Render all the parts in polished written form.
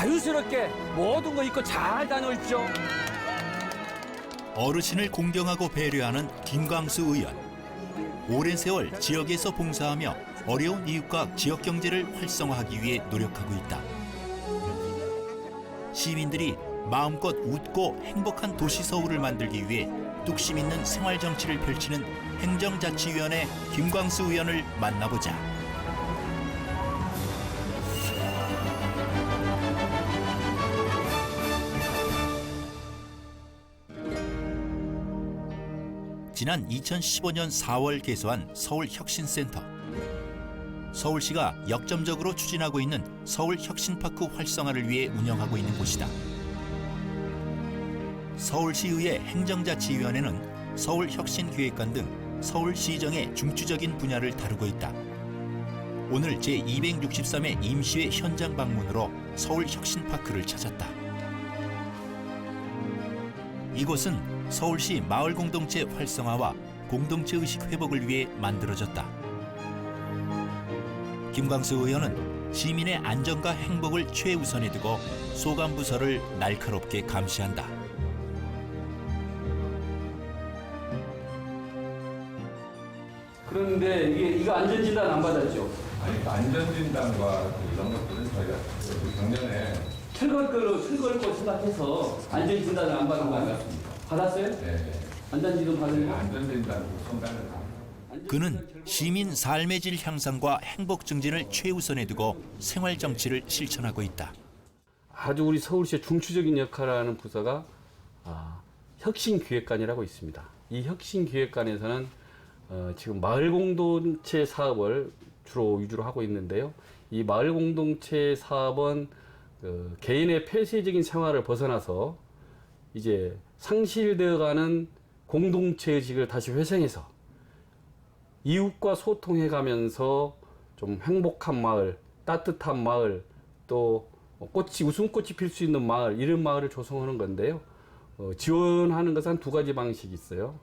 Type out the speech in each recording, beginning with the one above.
자유스럽게 모든 거 잊고 잘 다녀오십시오. 어르신을 공경하고 배려하는 김광수 의원. 오랜 세월 지역에서 봉사하며 어려운 이웃과 지역 경제를 활성화하기 위해 노력하고 있다. 시민들이 마음껏 웃고 행복한 도시 서울을 만들기 위해 뚝심 있는 생활 정치를 펼치는 행정자치위원회 김광수 의원을 만나보자. 지난 2015년 4월 개소한 서울혁신센터. 서울시가 역점적으로 추진하고 있는 서울혁신파크 활성화를 위해 운영하고 있는 곳이다. 서울시의회 행정자치위원회는 서울혁신기획관 등 서울시정의 중추적인 분야를 다루고 있다. 오늘 제263회 임시회 현장 방문으로 서울혁신파크를 찾았다. 이곳은 서울시 마을공동체 활성화와 공동체의식 회복을 위해 만들어졌다. 김광수 의원은 시민의 안전과 행복을 최우선에 두고 소관부서를 날카롭게 감시한다. 그런데 이거 안전진단 안 받았죠? 아니, 안전진단과 이런 것들은 저희가 작년에 철거할 거 생각해서 안전진단을 안 받은 거 아니었습니까? 받았어요? 네, 안전진단 받은 거? 안전진단으로 선단을 합니다. 그는 시민 삶의 질 향상과 행복 증진을 최우선에 두고 생활 정치를 실천하고 있다. 아주 우리 서울시의 중추적인 역할을 하는 부서가 혁신기획관이라고 있습니다. 이 혁신기획관에서는 지금 마을공동체 사업을 위주로 하고 있는데요. 이 마을공동체 사업은 개인의 폐쇄적인 생활을 벗어나서 이제 상실되어가는 공동체의식을 다시 회생해서 이웃과 소통해가면서 좀 행복한 마을, 따뜻한 마을, 또 웃음꽃이 필 수 있는 마을, 이런 마을을 조성하는 건데요. 지원하는 것은 한 두 가지 방식이 있어요.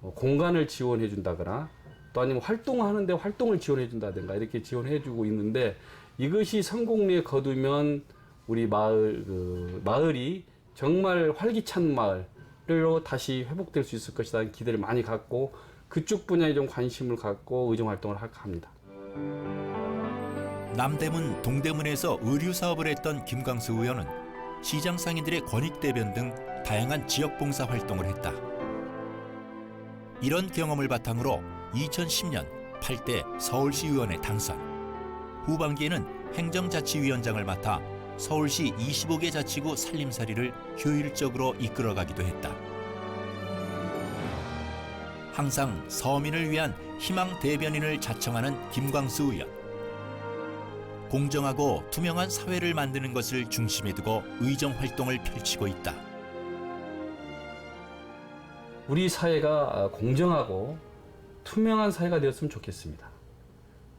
공간을 지원해 준다거나 또 아니면 활동하는데 활동을 지원해 준다든가 이렇게 지원해 주고 있는데, 이것이 성공리에 거두면 우리 마을이 정말 활기찬 마을로 다시 회복될 수 있을 것이라는 기대를 많이 갖고 그쪽 분야에 좀 관심을 갖고 의정 활동을 합니다. 남대문, 동대문에서 의류 사업을 했던 김광수 의원은 시장 상인들의 권익 대변 등 다양한 지역 봉사 활동을 했다. 이런 경험을 바탕으로 2010년 8대 서울시의원에 당선. 후반기에는 행정자치위원장을 맡아 서울시 25개 자치구 살림살이를 효율적으로 이끌어가기도 했다. 항상 서민을 위한 희망 대변인을 자청하는 김광수 의원. 공정하고 투명한 사회를 만드는 것을 중심에 두고 의정 활동을 펼치고 있다. 우리 사회가 공정하고 투명한 사회가 되었으면 좋겠습니다.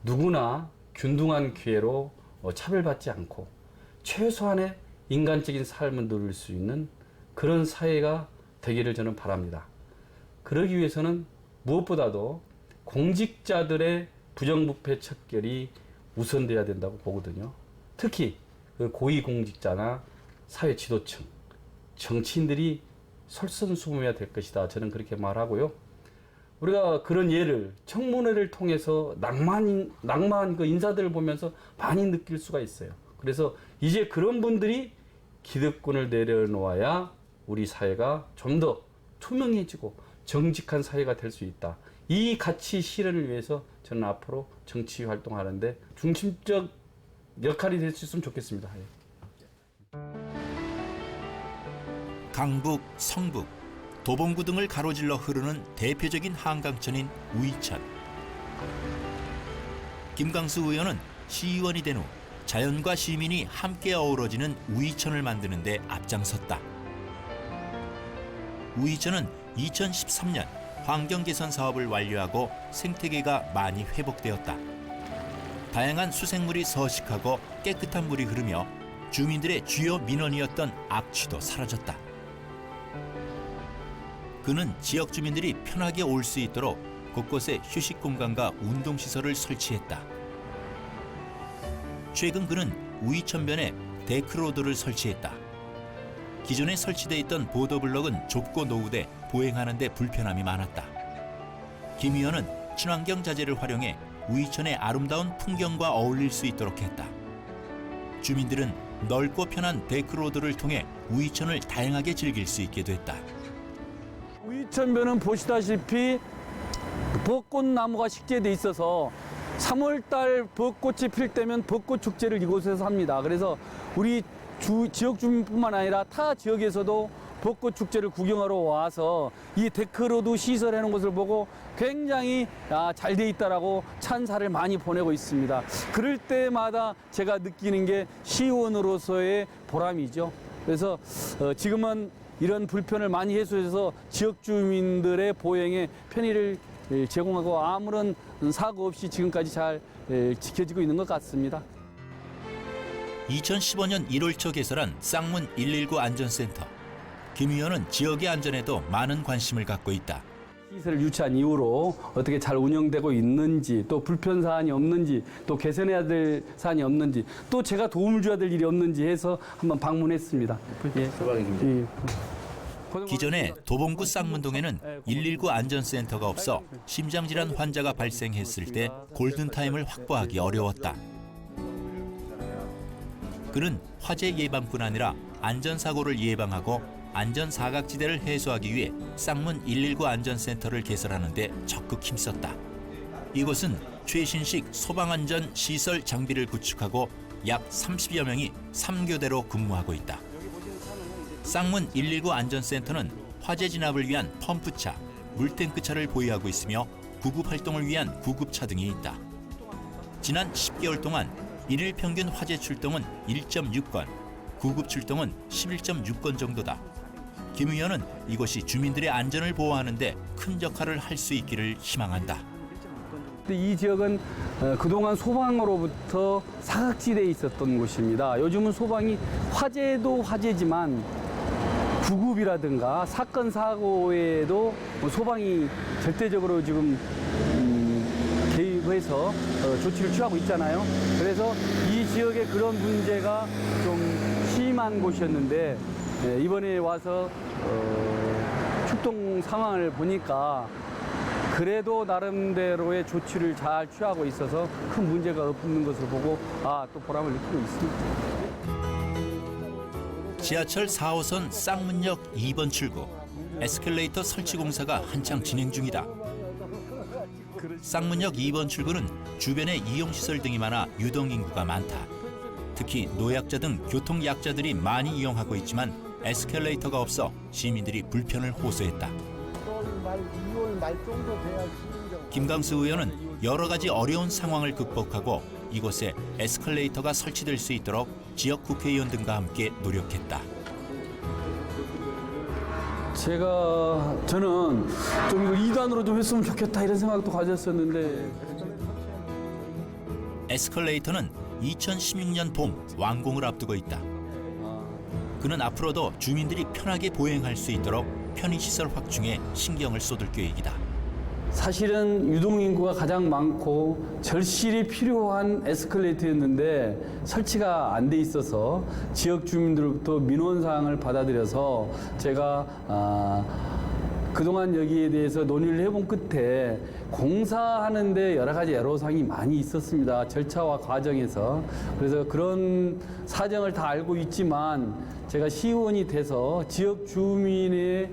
누구나 균등한 기회로 차별받지 않고 최소한의 인간적인 삶을 누릴 수 있는 그런 사회가 되기를 저는 바랍니다. 그러기 위해서는 무엇보다도 공직자들의 부정부패 척결이 우선돼야 된다고 보거든요. 특히 고위공직자나 사회 지도층, 정치인들이 솔선수범해야 될 것이다. 저는 그렇게 말하고요. 우리가 그런 예를 청문회를 통해서 낭만 그 인사들을 보면서 많이 느낄 수가 있어요. 그래서 이제 그런 분들이 기득권을 내려놓아야 우리 사회가 좀 더 투명해지고 정직한 사회가 될 수 있다. 이 가치 실현을 위해서 저는 앞으로 정치 활동하는데 중심적 역할이 될 수 있으면 좋겠습니다. 강북, 성북, 도봉구 등을 가로질러 흐르는 대표적인 한강천인 우이천. 김광수 의원은 시의원이 된 후 자연과 시민이 함께 어우러지는 우이천을 만드는 데 앞장섰다. 우이천은 2013년 환경 개선 사업을 완료하고 생태계가 많이 회복되었다. 다양한 수생물이 서식하고 깨끗한 물이 흐르며 주민들의 주요 민원이었던 악취도 사라졌다. 그는 지역 주민들이 편하게 올 수 있도록 곳곳에 휴식 공간과 운동 시설을 설치했다. 최근 그는 우이천변에 데크로드를 설치했다. 기존에 설치돼 있던 보도블럭은 좁고 노후돼 보행하는 데 불편함이 많았다. 김 의원은 친환경 자재를 활용해 우이천의 아름다운 풍경과 어울릴 수 있도록 했다. 주민들은 넓고 편한 데크로드를 통해 우이천을 다양하게 즐길 수 있게 됐다. 우이천변은 보시다시피 벚꽃나무가 식재돼 있어서 3월달 벚꽃이 필 때면 벚꽃 축제를 이곳에서 합니다. 그래서 우리 지역 주민뿐만 아니라 타 지역에서도 벚꽃 축제를 구경하러 와서 이 데크로드 시설해 놓은 것을 보고 굉장히 잘 돼 있다라고 찬사를 많이 보내고 있습니다. 그럴 때마다 제가 느끼는 게 시의원으로서의 보람이죠. 그래서 지금은 이런 불편을 많이 해소해서 지역 주민들의 보행에 편의를 제공하고 아무런 사고 없이 지금까지 잘 지켜지고 있는 것 같습니다. 2015년 1월 초 개설한 쌍문 119 안전센터. 김 의원은 지역의 안전에도 많은 관심을 갖고 있다. 시설을 유치한 이후로 어떻게 잘 운영되고 있는지, 또 불편 사안이 없는지, 또 개선해야 될 사안이 없는지, 또 제가 도움을 줘야 될 일이 없는지 해서 한번 방문했습니다. 예. 기존에 도봉구 쌍문동에는 119 안전센터가 없어 심장질환 환자가 발생했을 때 골든타임을 확보하기 어려웠다. 그는 화재 예방뿐 아니라 안전사고를 예방하고 안전사각지대를 해소하기 위해 쌍문 119 안전센터를 개설하는 데 적극 힘썼다. 이곳은 최신식 소방안전 시설 장비를 구축하고 약 30여 명이 3교대로 근무하고 있다. 쌍문 119 안전센터는 화재 진압을 위한 펌프차, 물탱크차를 보유하고 있으며 구급 활동을 위한 구급차 등이 있다. 지난 10개월 동안 일일 평균 화재 출동은 1.6건, 구급 출동은 11.6건 정도다. 김 의원은 이곳이 주민들의 안전을 보호하는 데 큰 역할을 할 수 있기를 희망한다. 이 지역은 그동안 소방으로부터 사각지대에 있었던 곳입니다. 요즘은 소방이 화재도 화재지만 구급이라든가 사건 사고에도 소방이 절대적으로 지금 개입해서 조치를 취하고 있잖아요. 그래서 이 지역에 그런 문제가 좀 심한 곳이었는데 이번에 와서 출동 상황을 보니까 그래도 나름대로의 조치를 잘 취하고 있어서 큰 문제가 없는 것을 보고 또 보람을 느끼고 있습니다. 지하철 4호선 쌍문역 2번 출구. 에스컬레이터 설치 공사가 한창 진행 중이다. 쌍문역 2번 출구는 주변에 이용시설 등이 많아 유동인구가 많다. 특히 노약자 등 교통약자들이 많이 이용하고 있지만 에스컬레이터가 없어 시민들이 불편을 호소했다. 김광수 의원은 여러 가지 어려운 상황을 극복하고 이곳에 에스컬레이터가 설치될 수 있도록 지역 국회의원 등과 함께 노력했다. 저는 좀 이거 2단으로 좀 했으면 좋겠다 이런 생각도 가졌었는데 에스컬레이터는 2016년 봄 완공을 앞두고 있다. 그는 앞으로도 주민들이 편하게 보행할 수 있도록 편의시설 확충에 신경을 쏟을 계획이다. 사실은 유동인구가 가장 많고 절실히 필요한 에스컬레이터였는데 설치가 안 돼 있어서 지역 주민들로부터 민원사항을 받아들여서 제가 그동안 여기에 대해서 논의를 해본 끝에 공사하는데 여러 가지 애로사항이 많이 있었습니다. 절차와 과정에서. 그래서 그런 사정을 다 알고 있지만 제가 시의원이 돼서 지역 주민의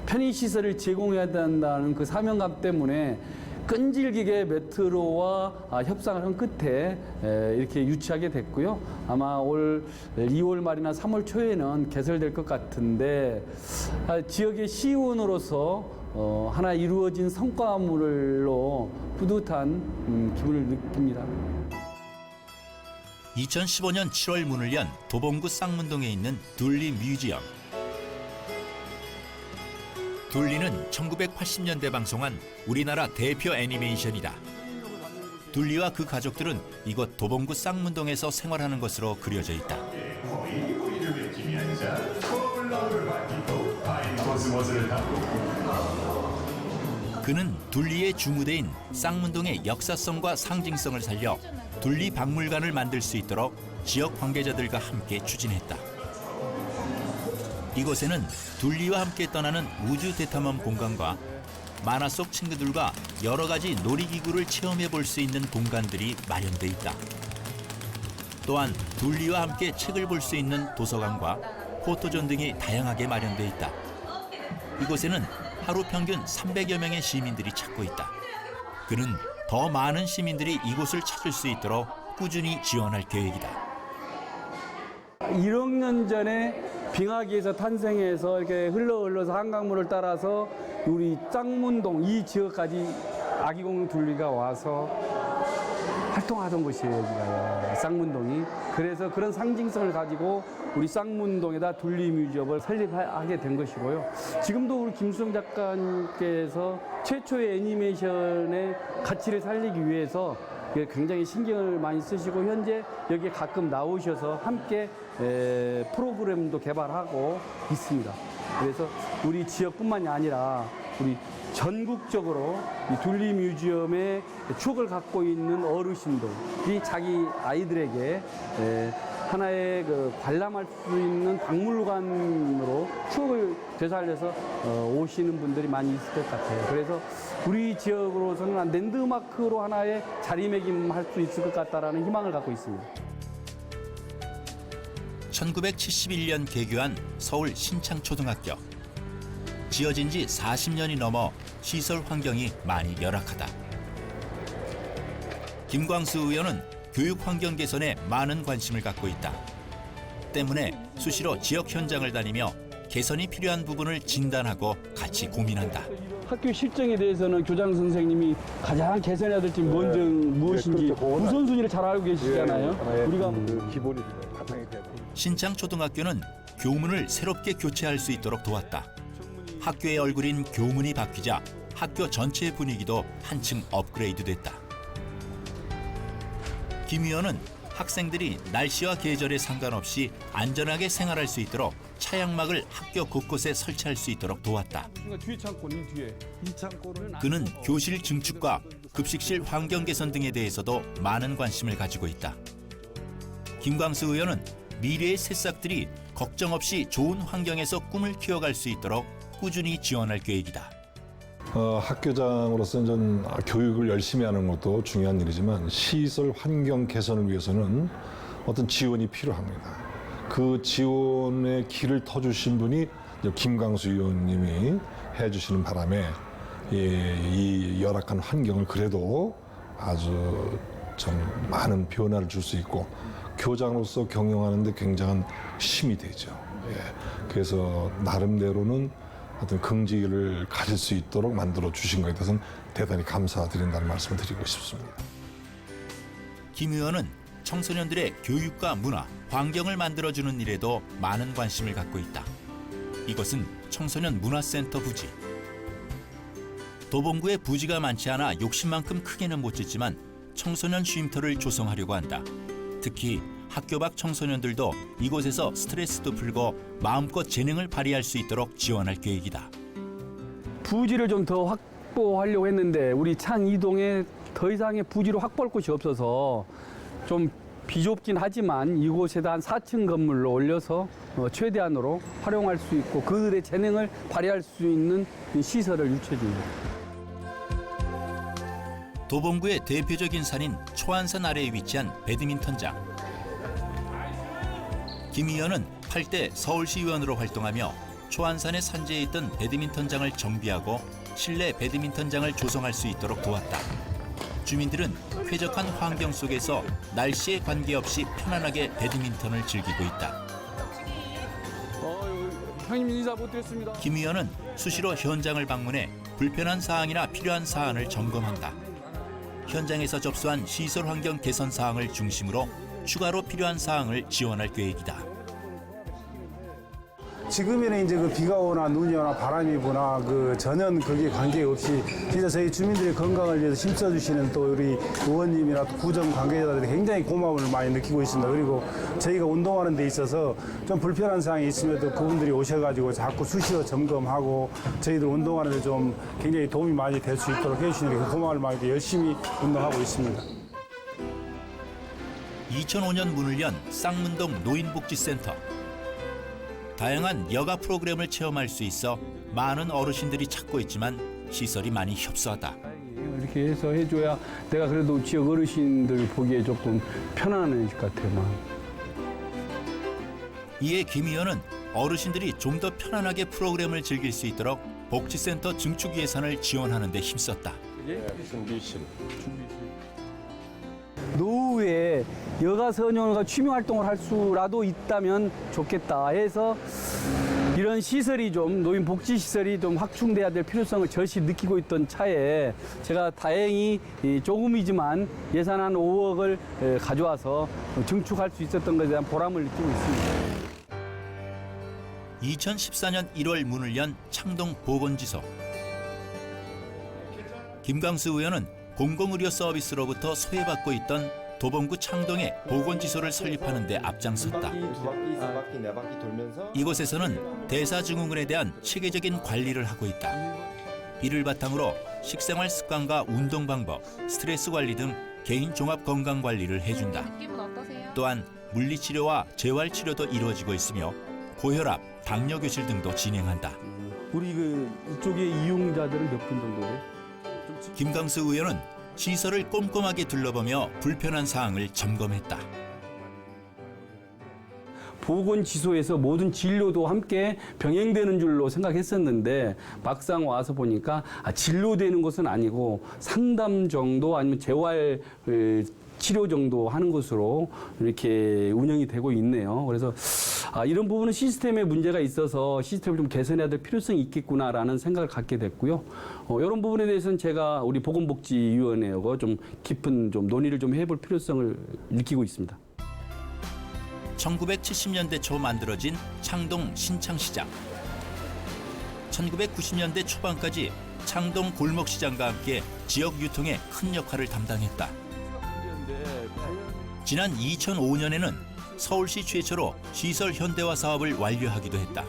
편의시설을 제공해야 된다는 그 사명감 때문에 끈질기게 메트로와 협상을 한 끝에 이렇게 유치하게 됐고요. 아마 올 2월 말이나 3월 초에는 개설될 것 같은데 지역의 시의원으로서 하나 이루어진 성과물로 뿌듯한 기분을 느낍니다. 2015년 7월 문을 연 도봉구 쌍문동에 있는 둘리 뮤지엄. 둘리는 1980년대 방송한 우리나라 대표 애니메이션이다. 둘리와 그 가족들은 이곳 도봉구 쌍문동에서 생활하는 것으로 그려져 있다. 그는 둘리의 주무대인 쌍문동의 역사성과 상징성을 살려 둘리 박물관을 만들 수 있도록 지역 관계자들과 함께 추진했다. 이곳에는 둘리와 함께 떠나는 우주 대탐험 공간과 만화 속 친구들과 여러 가지 놀이기구를 체험해 볼 수 있는 공간들이 마련돼 있다. 또한 둘리와 함께 책을 볼 수 있는 도서관과 포토존 등이 다양하게 마련돼 있다. 이곳에는 하루 평균 300여 명의 시민들이 찾고 있다. 그는 더 많은 시민들이 이곳을 찾을 수 있도록 꾸준히 지원할 계획이다. 1억 년 전에 빙하기에서 탄생해서 이렇게 흘러서 한강물을 따라서 우리 쌍문동 이 지역까지 아기공룡 둘리가 와서 활동하던 곳이에요, 여기가 쌍문동이. 그래서 그런 상징성을 가지고 우리 쌍문동에다 둘리 뮤지엄을 설립하게 된 것이고요. 지금도 우리 김수정 작가님께서 최초의 애니메이션의 가치를 살리기 위해서 굉장히 신경을 많이 쓰시고 현재 여기에 가끔 나오셔서 함께 프로그램도 개발하고 있습니다. 그래서 우리 지역뿐만이 아니라 우리 전국적으로 이 둘리 뮤지엄의 추억을 갖고 있는 어르신들이 자기 아이들에게 하나의 관람할 수 있는 박물관으로 추억을 되살려서 오시는 분들이 많이 있을 것 같아요. 그래서 우리 지역으로서는 랜드마크로 하나의 자리매김할 수 있을 것 같다라는 희망을 갖고 있습니다. 1971년 개교한 서울 신창초등학교. 지어진 지 40년이 넘어 시설 환경이 많이 열악하다. 김광수 의원은 교육 환경 개선에 많은 관심을 갖고 있다. 때문에 수시로 지역 현장을 다니며 개선이 필요한 부분을 진단하고 같이 고민한다. 학교 실정에 대해서는 교장 선생님이 가장 개선해야 될 점이 무엇인지 우선순위를 잘 알고 계시잖아요. 우리가 기본이 바탕이 돼야 돼요. 신창초등학교는 교문을 새롭게 교체할 수 있도록 도왔다. 학교의 얼굴인 교문이 바뀌자 학교 전체의 분위기도 한층 업그레이드됐다. 김 의원은 학생들이 날씨와 계절에 상관없이 안전하게 생활할 수 있도록 차양막을 학교 곳곳에 설치할 수 있도록 도왔다. 뒤에 창고, 이 뒤에. 이 창고는 그는 교실 증축과 급식실 환경 개선 등에 대해서도 많은 관심을 가지고 있다. 김광수 의원은 미래의 새싹들이 걱정 없이 좋은 환경에서 꿈을 키워갈 수 있도록 꾸준히 지원할 계획이다. 학교장으로서 전 교육을 열심히 하는 것도 중요한 일이지만 시설 환경 개선을 위해서는 어떤 지원이 필요합니다. 그 지원의 길을 터주신 분이 김광수 의원님이 해주시는 바람에 이 열악한 환경을 그래도 아주 좀 많은 변화를 줄 수 있고 교장으로서 경영하는데 굉장한 힘이 되죠. 그래서 나름대로는 어떤 긍지를 가질 수 있도록 만들어 주신 것에 대해서는 대단히 감사드린다는 말씀을 드리고 싶습니다. 김 의원은 청소년들의 교육과 문화, 환경을 만들어주는 일에도 많은 관심을 갖고 있다. 이것은 청소년 문화센터 부지. 도봉구에 부지가 많지 않아 욕심만큼 크게는 못 짓지만 청소년 쉼터를 조성하려고 한다. 특히 학교 밖 청소년들도 이곳에서 스트레스도 풀고 마음껏 재능을 발휘할 수 있도록 지원할 계획이다. 부지를 좀 더 확보하려고 했는데 우리 창 이동에 더 이상의 부지를 확보할 곳이 없어서 좀 비좁긴 하지만 이곳에다 한 4층 건물로 올려서 최대한으로 활용할 수 있고 그들의 재능을 발휘할 수 있는 시설을 유치해 줍니다. 도봉구의 대표적인 산인 초안산 아래에 위치한 배드민턴장. 김 의원은 8대 서울시 의원으로 활동하며 초안산의 산지에 있던 배드민턴장을 정비하고 실내 배드민턴장을 조성할 수 있도록 도왔다. 주민들은 쾌적한 환경 속에서 날씨에 관계없이 편안하게 배드민턴을 즐기고 있다. 형님 인사 못 드렸습니다. 김 의원은 수시로 현장을 방문해 불편한 사항이나 필요한 사안을 점검한다. 현장에서 접수한 시설 환경 개선 사항을 중심으로 추가로 필요한 사항을 지원할 계획이다. 지금에는 이제 그 비가 오나 눈이 오나 바람이 부나 그 전혀 거기에 관계없이 진짜 저희 주민들의 건강을 위해서 힘써주시는 또 우리 의원님이나 또 구정 관계자들이 굉장히 고마움을 많이 느끼고 있습니다. 그리고 저희가 운동하는 데 있어서 좀 불편한 사항이 있으면 또 그분들이 오셔가지고 자꾸 수시로 점검하고 저희들 운동하는 데 좀 굉장히 도움이 많이 될 수 있도록 해주시는 그 고마움을 많이 열심히 운동하고 있습니다. 2005년 문을 연 쌍문동 노인복지센터. 다양한 여가 프로그램을 체험할 수 있어 많은 어르신들이 찾고 있지만 시설이 많이 협소하다. 이렇게 해서 해줘야 내가 그래도 지역 어르신들 보기에 조금 편안할 것 같아요. 이에 김 의원은 어르신들이 좀 더 편안하게 프로그램을 즐길 수 있도록 복지센터 증축 예산을 지원하는 데 힘썼다. 노후에 여가 선용과 취미 활동을 할 수라도 있다면 좋겠다 해서 이런 시설이 좀 노인 복지 시설이 좀 확충돼야 될 필요성을 절시 느끼고 있던 차에 제가 다행히 조금이지만 예산 한 5억을 가져와서 증축할 수 있었던 것에 대한 보람을 느끼고 있습니다. 2014년 1월 문을 연 창동 보건지소. 김광수 의원은 공공의료 서비스로부터 소외받고 있던 도봉구 창동에 보건지소를 설립하는 데 앞장섰다. 이곳에서는 대사증후군에 대한 체계적인 관리를 하고 있다. 이를 바탕으로 식생활 습관과 운동 방법, 스트레스 관리 등 개인 종합 건강 관리를 해준다. 또한 물리치료와 재활치료도 이루어지고 있으며 고혈압, 당뇨 교실 등도 진행한다. 우리 이쪽에 이용자들은 몇 분 정도 돼? 김광수 의원은 시설을 꼼꼼하게 둘러보며 불편한 사항을 점검했다. 보건지소에서 모든 진료도 함께 병행되는 줄로 생각했었는데 막상 와서 보니까 진료되는 것은 아니고 상담 정도 아니면 재활 치료 정도 하는 것으로 이렇게 운영이 되고 있네요. 그래서 이런 부분은 시스템에 문제가 있어서 시스템을 좀 개선해야 될 필요성이 있겠구나라는 생각을 갖게 됐고요. 이런 부분에 대해서는 제가 우리 보건복지위원회하고 좀 깊은 좀 논의를 좀 해볼 필요성을 느끼고 있습니다. 1970년대 초 만들어진 창동 신창시장. 1990년대 초반까지 창동 골목시장과 함께 지역 유통에 큰 역할을 담당했다. 지난 2005년에는 서울시 최초로 시설 현대화 사업을 완료하기도 했다.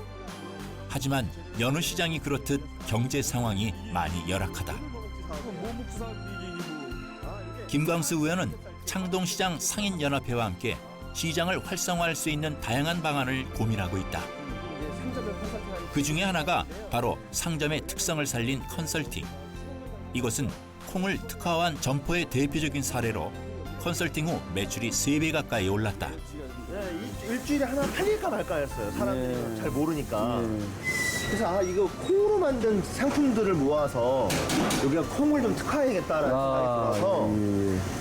하지만 여느 시장이 그렇듯 경제 상황이 많이 열악하다. 김광수 의원은 창동시장 상인연합회와 함께 시장을 활성화할 수 있는 다양한 방안을 고민하고 있다. 그 중에 하나가 바로 상점의 특성을 살린 컨설팅. 이것은 콩을 특화한 점포의 대표적인 사례로 컨설팅 후 매출이 3배 가까이 올랐다. 일주일에 하나 팔릴까 말까 했어요. 사람들이 잘 모르니까. 그래서 이거 콩으로 만든 상품들을 모아서 여기가 콩을 좀 특화해야겠다라는 생각이 들어서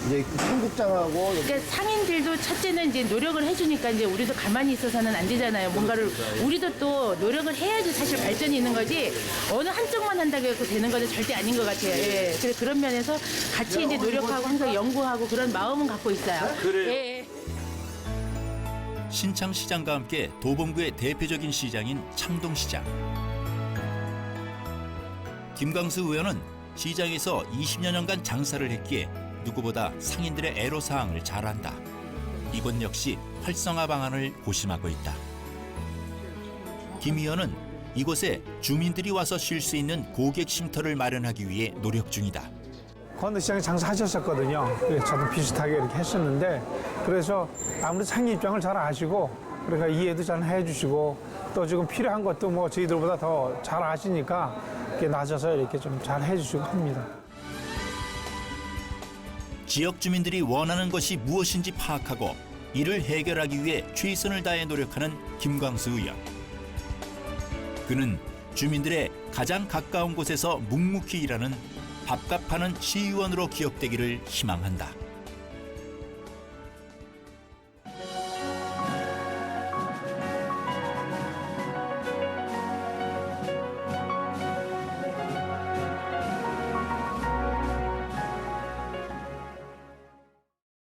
이제 청국장하고 그러니까 상인들도 첫째는 이제 노력을 해주니까 이제 우리도 가만히 있어서는 안 되잖아요. 뭔가를 우리도 또 노력을 해야지 사실 발전이 있는 거지 어느 한쪽만 한다고 해서 되는 건 절대 아닌 것 같아요. 예. 그래서 그런 면에서 같이 이제 노력하고 항상 연구하고 그런 마음은 갖고 있어요. 그래요. 예. 신창시장과 함께 도봉구의 대표적인 시장인 창동시장. 김광수 의원은 시장에서 20여 년간 장사를 했기에 누구보다 상인들의 애로사항을 잘 안다. 이곳 역시 활성화 방안을 고심하고 있다. 김 의원은 이곳에 주민들이 와서 쉴 수 있는 고객 쉼터를 마련하기 위해 노력 중이다. 건너시장에 장사하셨었거든요. 그래서 저도 비슷하게 이렇게 했었는데 그래서 아무래도 상인 입장을 잘 아시고 그러니까 이해도 잘 해주시고 또 지금 필요한 것도 뭐 저희들보다 더 잘 아시니까 이렇게 나서서 이렇게 좀 잘 해주시고 합니다. 지역 주민들이 원하는 것이 무엇인지 파악하고 이를 해결하기 위해 최선을 다해 노력하는 김광수 의원. 그는 주민들의 가장 가까운 곳에서 묵묵히 일하는 밥값하는 시의원으로 기억되기를 희망한다.